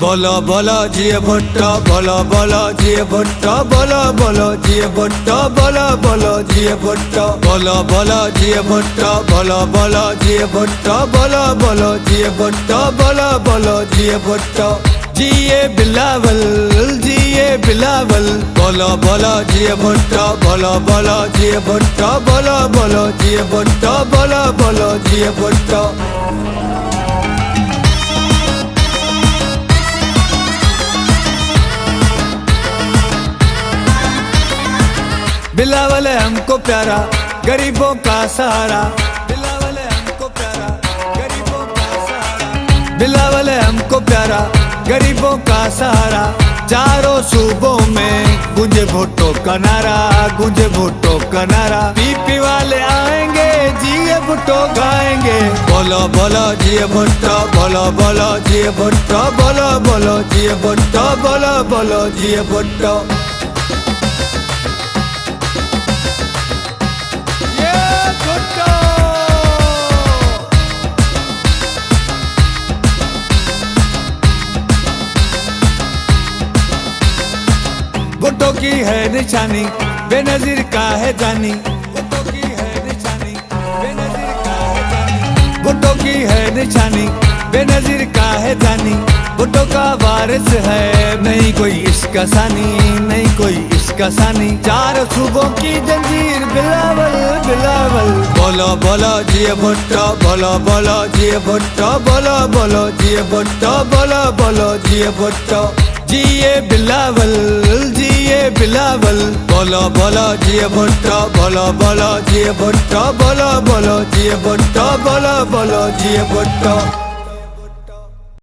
बोलो बोलो जिए भुट्टो, बोलो बोलो जिए भुट्टो, बोलो बोलो जिए भुट्टो, बोलो बोलो जिए भुट्टो, बोलो बोलो जिए भुट्टो, बोलो बोलो जिए भुट्टो, बोलो बोलो जिए भुट्टो, बोलो बोलो जिए भुट्टो। जिए बिलावल, जिए बिलावल, बोलो बोलो जिए भुट्टो, बोलो बोलो जिए भुट्टो, बोलो बोलो जिए भुट्टो, बोलो बोलो जिए भुट्टो। बिलावल है हमको प्यारा, गरीबों का सहारा। बिलावल है हमको प्यारा, गरीबों का सहारा। बिलावल है हमको प्यारा, गरीबों का सहारा। चारों सूबों में गूंजे भुट्टो का नारा, गूंजे भुट्टो का नारा। पीपी वाले आएंगे, जिए भुट्टो गाएंगे। बोलो बोलो जिए भुट्टो, बोलो बोलो जिए भुट्टो, बोलो बोलो जिए भुट्टो, बोलो बोलो जिए भुट्टो। भुट्टो की है निशानी, बेनजीर का है जानी। भुट्टो की है निशानी, बेनजीर का है जानी। भुट्टो की है निशानी, बेनजीर का है जानी। भुट्टो का वारिस है, नहीं कोई इसका सानी, नहीं कोई इसका सानी। चार सूबों की जंजीर, बिलावल बिलावल। बोलो बोलो जिए भुट्टो, बोलो बोलो जिए भुट्टो, बोलो बोलो जिए भुट्टो, बोलो बोलो जिए भुट्टो। जिए बिलावल, जिए बिलावल, बोलो बोलो जिए भुट्टो, बोलो बोलो जिए भुट्टो, बोलो बोलो जिए भुट्टो, बोलो बोलो जिए भुट्टो।